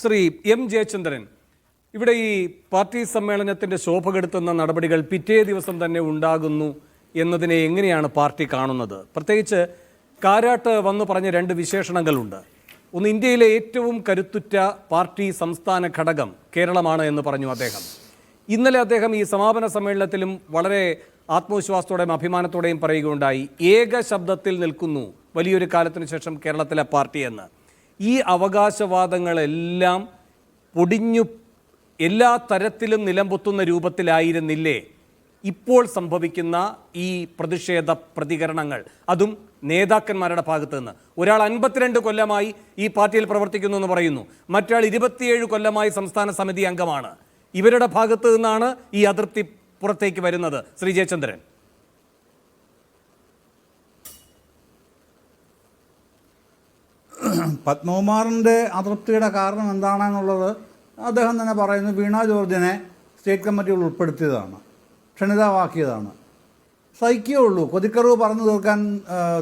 Shri M Jayachandran, ഇവിടെ ഈ party സമ്മേളനത്തിന്റെ ശോഭ കെടുത്തുന്ന നടപടികൾ പിറ്റേ ദിവസം തന്നെ ഉണ്ടാകുന്നു എന്നതിനെ എങ്ങനെയാണ് പാർട്ടി കാണുന്നത്? പ്രത്യേകിച്ച് കാരാട്ട് വന്നു പറഞ്ഞ രണ്ട് വിശേഷണങ്ങളുണ്ട്. ഒന്ന്, ഇന്ത്യയിലെ ഏറ്റവും കരുത്തുറ്റ പാർട്ടി സംസ്ഥാന ഘടകം കേരളമാണ് എന്ന് പറഞ്ഞു അദ്ദേഹം. ഇന്നലെ അദ്ദേഹം ഈ സമാപന സമ്മേളനത്തിലും വളരെ ആത്മവിശ്വാസത്തോടെയും അഭിമാനത്തോടെയും പറയുകയുണ്ടായി, ഏക ശബ്ദത്തിൽ നിൽക്കുന്നു വലിയൊരു കാലത്തിന് ശേഷം കേരളത്തിലെ പാർട്ടി എന്ന്. ഈ അവകാശവാദങ്ങളെല്ലാം പൊടിഞ്ഞു എല്ലാ തരത്തിലും നിലംപൊത്തുന്ന രൂപത്തിലായിരുന്നില്ലേ ഇപ്പോൾ സംഭവിക്കുന്ന ഈ പ്രതിഷേധ പ്രതികരണങ്ങൾ, അതും നേതാക്കന്മാരുടെ ഭാഗത്ത് നിന്ന്? ഒരാൾ 52 കൊല്ലമായി ഈ പാർട്ടിയിൽ പ്രവർത്തിക്കുന്നു എന്ന് പറയുന്നു, മറ്റാൾ 27 കൊല്ലമായി സംസ്ഥാന സമിതി അംഗമാണ്. ഇവരുടെ ഭാഗത്ത് നിന്നാണ് ഈ അതൃപ്തി പുറത്തേക്ക് വരുന്നത്. ശ്രീ ജയചന്ദ്രൻ, പത്മകുമാറിൻ്റെ അതൃപ്തിയുടെ കാരണം എന്താണെന്നുള്ളത് അദ്ദേഹം തന്നെ പറയുന്നു. വീണ ജോർജിനെ സ്റ്റേറ്റ് കമ്മിറ്റിയിൽ ഉൾപ്പെടുത്തിയതാണ്, ക്ഷണിതാവാക്കിയതാണ്. സഹിക്കേ ഉള്ളൂ. കൊതിക്കറിവ് പറഞ്ഞു തീർക്കാൻ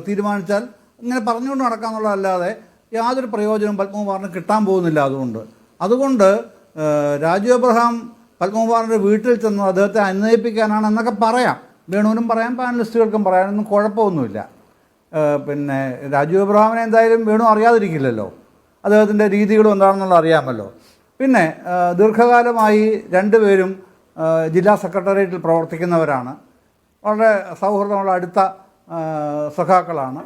തീരുമാനിച്ചാൽ ഇങ്ങനെ പറഞ്ഞുകൊണ്ട് നടക്കാമെന്നുള്ളതല്ലാതെ യാതൊരു പ്രയോജനവും പത്മകുമാറിന് കിട്ടാൻ പോകുന്നില്ല. അതുകൊണ്ട് രാജു എബ്രഹാം പത്മകുമാറിൻ്റെ വീട്ടിൽ ചെന്ന് അദ്ദേഹത്തെ അന്വയിപ്പിക്കാനാണ് എന്നൊക്കെ പറയാം. വേണുവിനും പറയാം, പാനലിസ്റ്റുകൾക്കും പറയാനൊന്നും കുഴപ്പമൊന്നുമില്ല. പിന്നെ രാജു എബ്രഹാമിനെ എന്തായാലും വേണു അറിയാതിരിക്കില്ലല്ലോ, അദ്ദേഹത്തിൻ്റെ രീതികളും എന്താണെന്നുള്ളത് അറിയാമല്ലോ. പിന്നെ ദീർഘകാലമായി രണ്ടുപേരും ജില്ലാ സെക്രട്ടേറിയറ്റിൽ പ്രവർത്തിക്കുന്നവരാണ്, വളരെ സൗഹൃദമുള്ള അടുത്ത സഖാക്കളാണ്.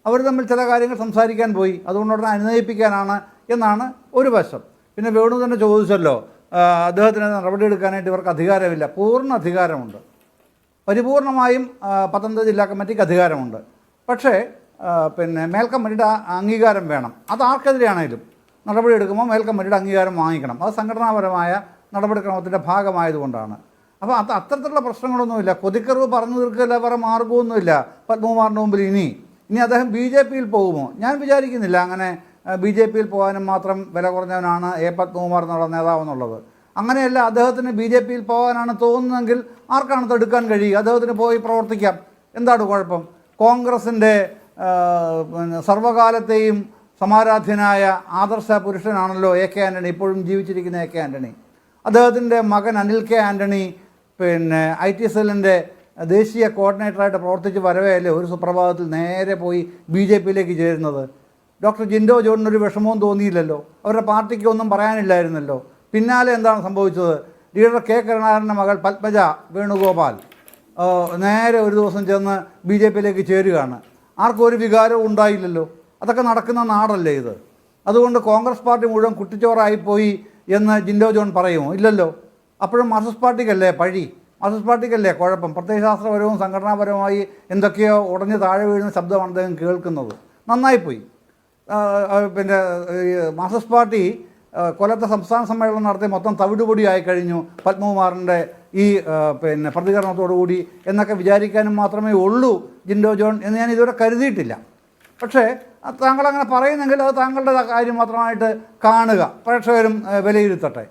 അവർ തമ്മിൽ ചില കാര്യങ്ങൾ സംസാരിക്കാൻ പോയി, അതുകൊണ്ട് ഉടനെ അനുനയിപ്പിക്കാനാണ് എന്നാണ് ഒരു വശം. പിന്നെ വേണു തന്നെ ചോദിച്ചല്ലോ, അദ്ദേഹത്തിന് നടപടിയെടുക്കാനായിട്ട് ഇവർക്ക് അധികാരമില്ല. പൂർണ്ണ അധികാരമുണ്ട്, പരിപൂർണമായും പത്തനംതിട്ട ജില്ലാ കമ്മിറ്റിക്ക് അധികാരമുണ്ട്. പക്ഷേ പിന്നെ മേൽക്കമ്മിറ്റിയുടെ അംഗീകാരം വേണം. അത് ആർക്കെതിരെയാണേലും നടപടിയെടുക്കുമ്പോൾ മേൽക്കമ്മിറ്റിയുടെ അംഗീകാരം വാങ്ങിക്കണം. അത് സംഘടനാപരമായ നടപടിക്രമത്തിൻ്റെ ഭാഗമായതുകൊണ്ടാണ്. അപ്പോൾ അത്തരത്തിലുള്ള പ്രശ്നങ്ങളൊന്നുമില്ല. കൊതിക്കറിവ് പറഞ്ഞു തീർക്കില്ല, വേറെ മാർഗമൊന്നുമില്ല പത്മകുമാറിൻ്റെ മുമ്പിൽ. ഇനി അദ്ദേഹം BJP-യിൽ പോകുമോ? ഞാൻ വിചാരിക്കുന്നില്ല അങ്ങനെ BJP-യിൽ പോകാനും മാത്രം വില കുറഞ്ഞവനാണ് പത്മകുമാർ എന്നുള്ള നേതാവെന്നുള്ളത്. അങ്ങനെയല്ല, അദ്ദേഹത്തിന് BJP-യിൽ പോകാനാണ് തോന്നുന്നതെങ്കിൽ ആർക്കാണ് തടുക്കാൻ കഴിയുക? അദ്ദേഹത്തിന് പോയി പ്രവർത്തിക്കാം, എന്താണ് കുഴപ്പം? കോൺഗ്രസിൻ്റെ സർവകാലത്തെയും സമാരാധ്യനായ ആദർശ പുരുഷനാണല്ലോ AK ആൻ്റണി, ഇപ്പോഴും ജീവിച്ചിരിക്കുന്ന AK ആൻ്റണി. അദ്ദേഹത്തിൻ്റെ മകൻ അനിൽ K ആൻ്റണി പിന്നെ IT സെല്ലിൻ്റെ ദേശീയ കോർഡിനേറ്ററായിട്ട് പ്രവർത്തിച്ച് വരവെയല്ലേ ഒരു സുപ്രഭാതത്തിൽ നേരെ പോയി BJP-യിലേക്ക് ചേരുന്നത്. ഡോക്ടർ ജിൻഡോ ജോണിനൊരു വിഷമവും തോന്നിയില്ലല്ലോ, അവരുടെ പാർട്ടിക്ക് ഒന്നും പറയാനില്ലായിരുന്നല്ലോ. പിന്നാലെ എന്താണ് സംഭവിച്ചത്? ലീഡർ K കരുണാകരൻ്റെ മകൾ പത്മജ വേണുഗോപാൽ നേരെ ഒരു ദിവസം ചെന്ന് BJP-യിലേക്ക് ചേരുകയാണ്. ആർക്കും ഒരു വികാരവും ഉണ്ടായില്ലല്ലോ. അതൊക്കെ നടക്കുന്ന നാടല്ലേ ഇത്? അതുകൊണ്ട് കോൺഗ്രസ് പാർട്ടി മുഴുവൻ കുട്ടിച്ചോറായിപ്പോയി എന്ന് ജിൻഡോ ജോൺ പറയുമോ? ഇല്ലല്ലോ. അപ്പോഴും മാർക്സിസ്റ്റ് പാർട്ടിക്കല്ലേ പഴി, മാർക്സിസ്റ്റ് പാർട്ടിക്കല്ലേ കുഴപ്പം. പ്രത്യയശാസ്ത്രപരവും സംഘടനാപരമായി എന്തൊക്കെയോ ഉടഞ്ഞ് താഴെ വീഴുന്ന ശബ്ദമാണ് അദ്ദേഹം കേൾക്കുന്നത്. നന്നായിപ്പോയി. പിന്നെ മാർക്സിസ്റ്റ് പാർട്ടി കൊല്ലത്തെ സംസ്ഥാന സമ്മേളനം നടത്തി മൊത്തം തവിടുപൊടിയായി കഴിഞ്ഞു പത്മകുമാറിൻ്റെ ഈ പിന്നെ പ്രതികരണത്തോടുകൂടി എന്നൊക്കെ വിചാരിക്കാനും മാത്രമേ ഉള്ളൂ ജിൻഡോ ജോൺ എന്ന് ഞാൻ ഇതുവരെ കരുതിയിട്ടില്ല. പക്ഷേ താങ്കൾ അങ്ങനെ പറയുന്നെങ്കിൽ അത് താങ്കളുടെ കാര്യം മാത്രമായിട്ട് കാണുക, പ്രേക്ഷകരും വിലയിരുത്തട്ടെ.